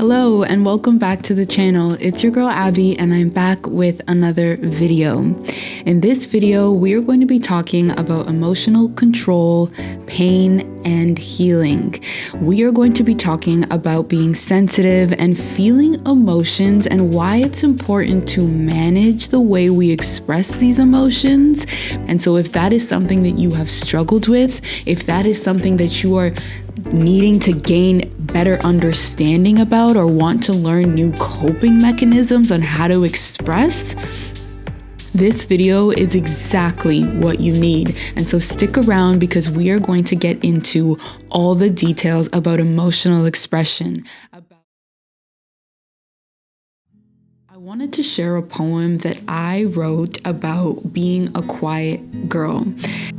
Hello and welcome back to the channel. It's your girl Abby and I'm back with another video. In this video, we are going to be talking about emotional control, pain, and healing. We are going to be talking about being sensitive and feeling emotions and why it's important to manage the way we express these emotions. And so if that is something that you have struggled with, if that is something that you are needing to gain better understanding about or want to learn new coping mechanisms on how to express, this video is exactly what you need. And so stick around because we are going to get into all the details about emotional expression. I wanted to share a poem that I wrote about being a quiet girl.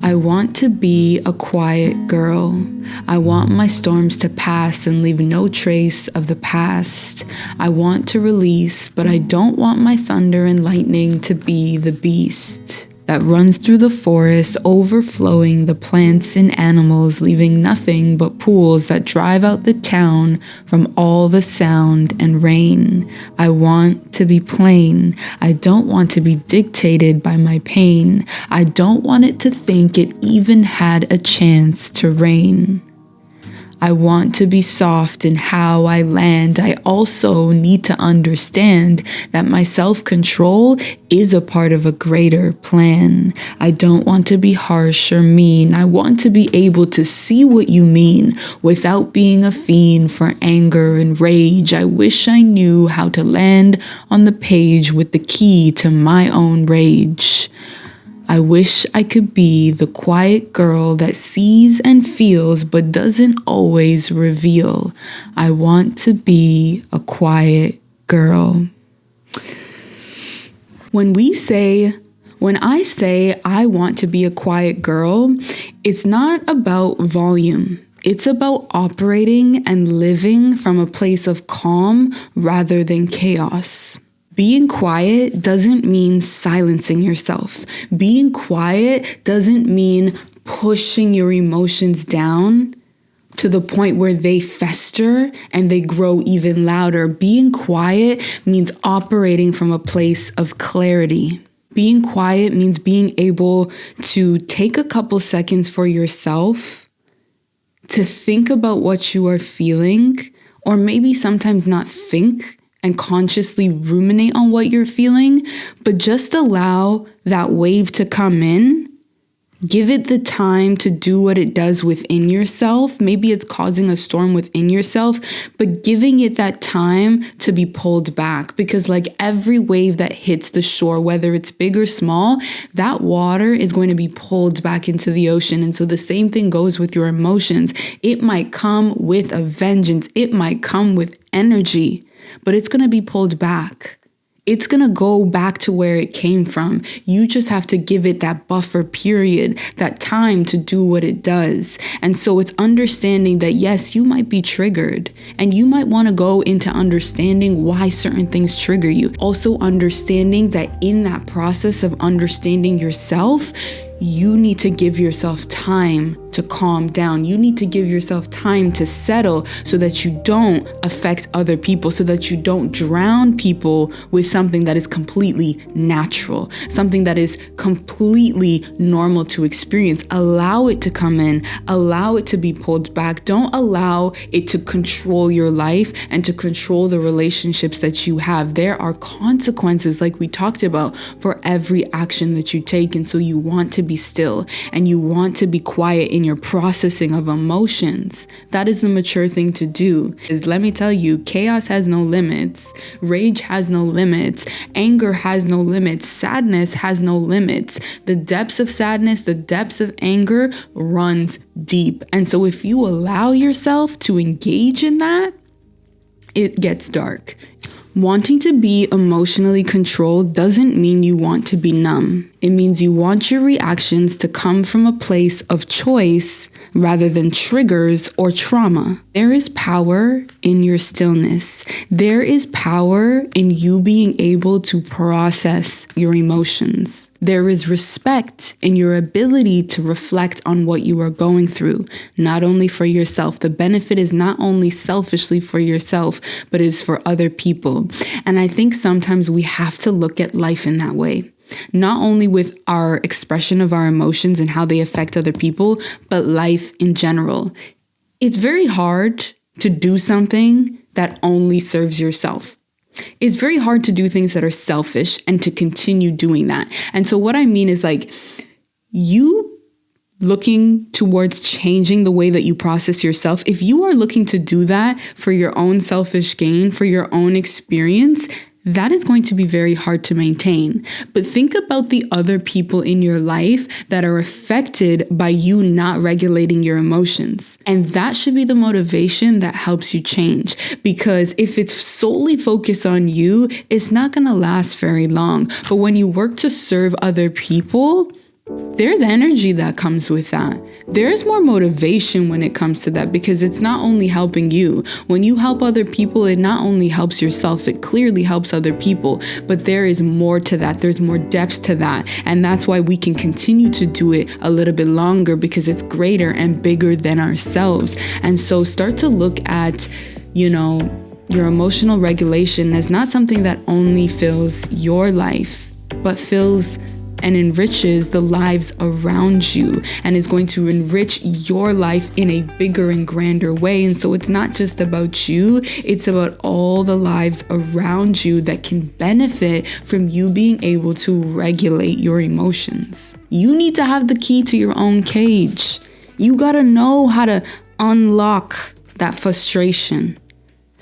I want to be a quiet girl. I want my storms to pass and leave no trace of the past. I want to release, but I don't want my thunder and lightning to be the beast that runs through the forest, overflowing the plants and animals, leaving nothing but pools that drive out the town from all the sound and rain. I want to be plain. I don't want to be dictated by my pain. I don't want it to think it even had a chance to rain. I want to be soft in how I land. I also need to understand that my self-control is a part of a greater plan. I don't want to be harsh or mean. I want to be able to see what you mean without being a fiend for anger and rage. I wish I knew how to land on the page with the key to my own rage. I wish I could be the quiet girl that sees and feels but doesn't always reveal. I want to be a quiet girl. When I say I want to be a quiet girl, it's not about volume. It's about operating and living from a place of calm rather than chaos. Being quiet doesn't mean silencing yourself. Being quiet doesn't mean pushing your emotions down to the point where they fester and they grow even louder. Being quiet means operating from a place of clarity. Being quiet means being able to take a couple seconds for yourself to think about what you are feeling, or maybe sometimes not think and consciously ruminate on what you're feeling, but just allow that wave to come in. Give it the time to do what it does within yourself. Maybe it's causing a storm within yourself, but giving it that time to be pulled back. Because like every wave that hits the shore, whether it's big or small, that water is going to be pulled back into the ocean. And so the same thing goes with your emotions. It might come with a vengeance. It might come with energy, but it's going to be pulled back. It's going to go back to where it came from. You just have to give it that buffer period, that time to do what it does. And so it's understanding that, yes, you might be triggered and you might want to go into understanding why certain things trigger you. Also understanding that in that process of understanding yourself, you need to give yourself time to calm down. You need to give yourself time to settle so that you don't affect other people, so that you don't drown people with something that is completely natural, something that is completely normal to experience. Allow it to come in, allow it to be pulled back. Don't allow it to control your life and to control the relationships that you have. There are consequences, like we talked about, for every action that you take. And so you want to be still and you want to be quiet in your processing of emotions. That is the mature thing to do. Let me tell you, chaos has no limits. Rage has no limits. Anger has no limits. Sadness has no limits. The depths of sadness, the depths of anger runs deep. And so if you allow yourself to engage in that, it gets dark. Wanting to be emotionally controlled doesn't mean you want to be numb. It means you want your reactions to come from a place of choice rather than triggers or trauma. There is power in your stillness. There is power in you being able to process your emotions. There is respect in your ability to reflect on what you are going through, not only for yourself. The benefit is not only selfishly for yourself, but is for other people. And I think sometimes we have to look at life in that way, not only with our expression of our emotions and how they affect other people, but life in general. It's very hard to do something that only serves yourself. It's very hard to do things that are selfish and to continue doing that. And so what I mean is like you looking towards changing the way that you process yourself. If you are looking to do that for your own selfish gain, for your own experience, that is going to be very hard to maintain. But think about the other people in your life that are affected by you not regulating your emotions. And that should be the motivation that helps you change. Because if it's solely focused on you, it's not going to last very long. But when you work to serve other people, there's energy that comes with that. There's more motivation when it comes to that because it's not only helping you. When you help other people, it not only helps yourself, it clearly helps other people. But there is more to that. There's more depth to that. And that's why we can continue to do it a little bit longer because it's greater and bigger than ourselves. And so start to look at, your emotional regulation as not something that only fills your life, but fills and enriches the lives around you and is going to enrich your life in a bigger and grander way. And so it's not just about you, it's about all the lives around you that can benefit from you being able to regulate your emotions. You need to have the key to your own cage. You gotta know how to unlock that frustration,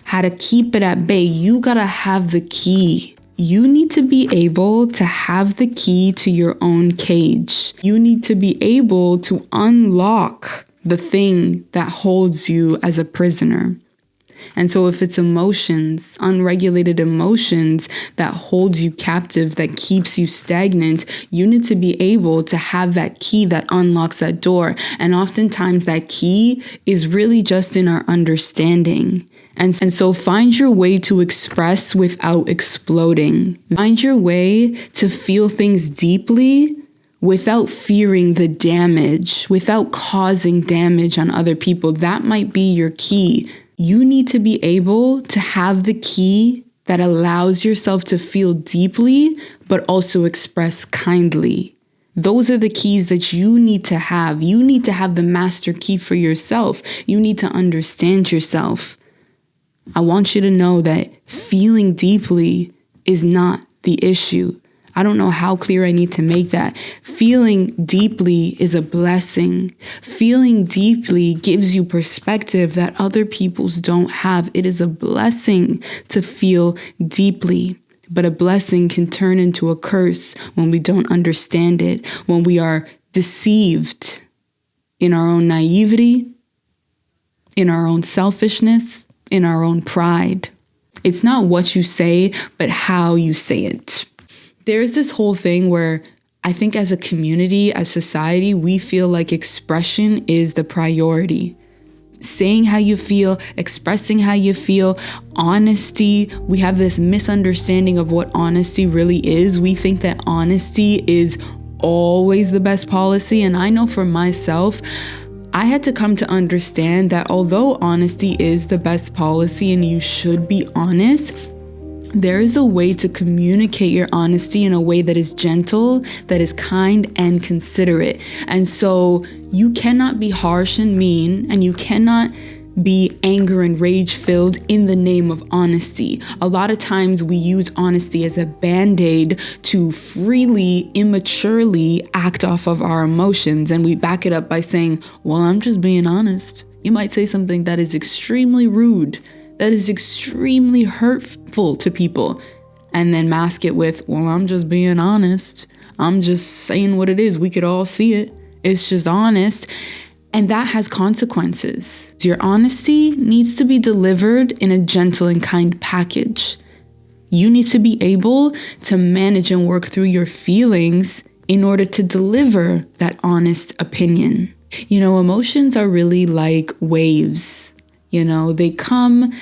how to keep it at bay. You gotta have the key. You need to be able to have the key to your own cage. You need to be able to unlock the thing that holds you as a prisoner. And so if it's emotions, unregulated emotions that holds you captive, that keeps you stagnant, you need to be able to have that key that unlocks that door. And oftentimes that key is really just in our understanding. And so find your way to express without exploding. Find your way to feel things deeply without fearing the damage, without causing damage on other people. That might be your key. You need to be able to have the key that allows yourself to feel deeply, but also express kindly. Those are the keys that you need to have. You need to have the master key for yourself. You need to understand yourself. I want you to know that feeling deeply is not the issue. I don't know how clear I need to make that. Feeling deeply is a blessing. Feeling deeply gives you perspective that other people's don't have. It is a blessing to feel deeply. But a blessing can turn into a curse when we don't understand it, when we are deceived in our own naivety, in our own selfishness, in our own pride. It's not what you say, but how you say it. There's this whole thing where I think as a community, as society, we feel like expression is the priority. Saying how you feel, expressing how you feel, honesty. We have this misunderstanding of what honesty really is. We think that honesty is always the best policy. And I know for myself, I had to come to understand that although honesty is the best policy and you should be honest, there is a way to communicate your honesty in a way that is gentle, that is kind and considerate. And so you cannot be harsh and mean, and you cannot be anger and rage filled in the name of honesty. A lot of times we use honesty as a band-aid to freely, immaturely act off of our emotions. And we back it up by saying, well, I'm just being honest. You might say something that is extremely rude, that is extremely hurtful to people, and then mask it with, well, I'm just being honest. I'm just saying what it is. We could all see it. It's just honest. And that has consequences. Your honesty needs to be delivered in a gentle and kind package. You need to be able to manage and work through your feelings in order to deliver that honest opinion. Emotions are really like waves. They come,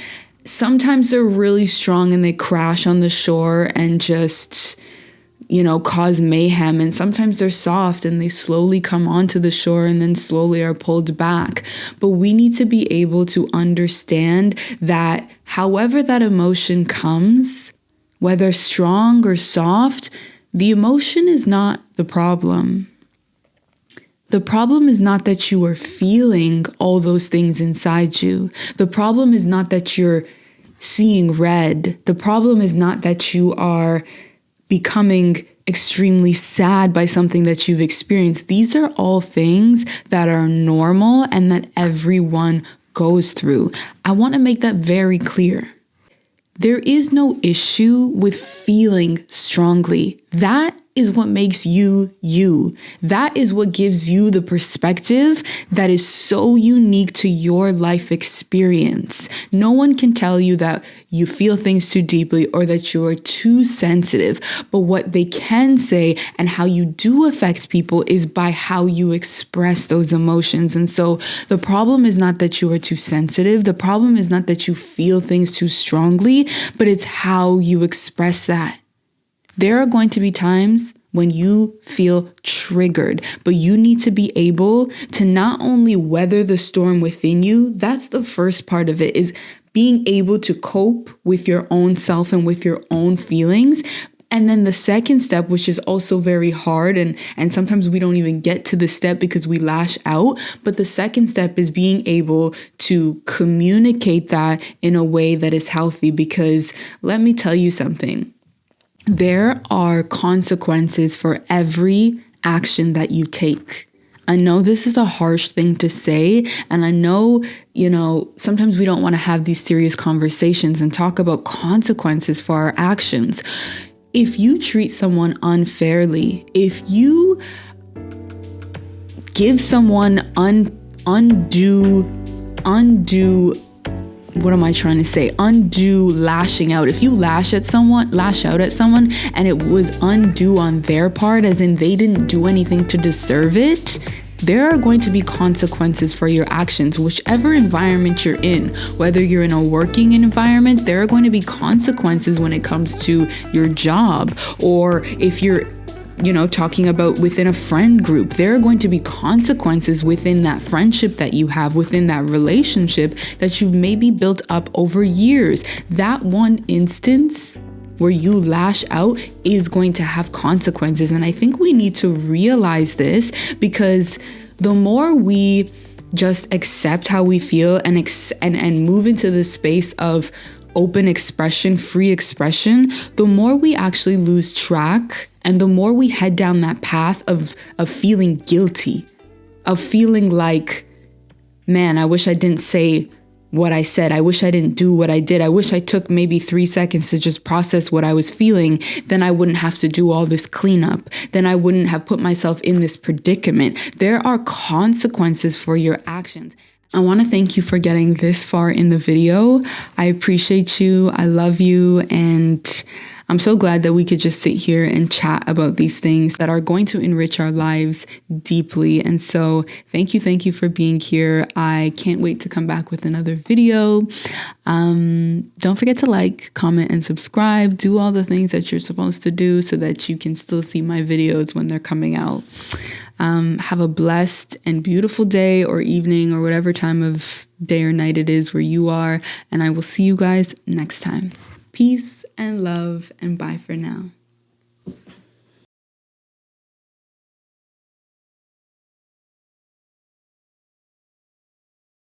sometimes they're really strong and they crash on the shore and just cause mayhem. And sometimes they're soft and they slowly come onto the shore and then slowly are pulled back. But we need to be able to understand that however that emotion comes, whether strong or soft, the emotion is not the problem. The problem is not that you are feeling all those things inside you. The problem is not that you're seeing red. The problem is not that you are becoming extremely sad by something that you've experienced. These are all things that are normal and that everyone goes through. I want to make that very clear. There is no issue with feeling strongly. That is what makes you you. That is what gives you the perspective that is so unique to your life experience. No one can tell you that you feel things too deeply or that you are too sensitive. But what they can say and how you do affect people is by how you express those emotions. And so the problem is not that you are too sensitive. The problem is not that you feel things too strongly, but it's how you express that. There are going to be times when you feel triggered, but you need to be able to not only weather the storm within you, that's the first part of it, is being able to cope with your own self and with your own feelings. And then the second step, which is also very hard, and sometimes we don't even get to the step because we lash out, but the second step is being able to communicate that in a way that is healthy. Because let me tell you something. There are consequences for every action that you take. I know this is a harsh thing to say, and I know, sometimes we don't want to have these serious conversations and talk about consequences for our actions. If you treat someone unfairly, if you give someone undue lashing out. If you lash out at someone and it was undue on their part, as in they didn't do anything to deserve it, there are going to be consequences for your actions, whichever environment you're in. Whether you're in a working environment, there are going to be consequences when it comes to your job. Or if you're talking about within a friend group, there are going to be consequences within that friendship that you have, within that relationship that you've maybe built up over years. That one instance where you lash out is going to have consequences. And I think we need to realize this, because the more we just accept how we feel and move into the space of open expression, free expression, the more we actually lose track. And the more we head down that path of feeling guilty, of feeling like, man, I wish I didn't say what I said. I wish I didn't do what I did. I wish I took maybe 3 seconds to just process what I was feeling. Then I wouldn't have to do all this cleanup. Then I wouldn't have put myself in this predicament. There are consequences for your actions. I want to thank you for getting this far in the video. I appreciate you. I love you. And I'm so glad that we could just sit here and chat about these things that are going to enrich our lives deeply. And so thank you for being here. I can't wait to come back with another video. Don't forget to like, comment, and subscribe. Do all the things that you're supposed to do so that you can still see my videos when they're coming out. Have a blessed and beautiful day or evening or whatever time of day or night it is where you are. And I will see you guys next time. Peace and love, and bye for now.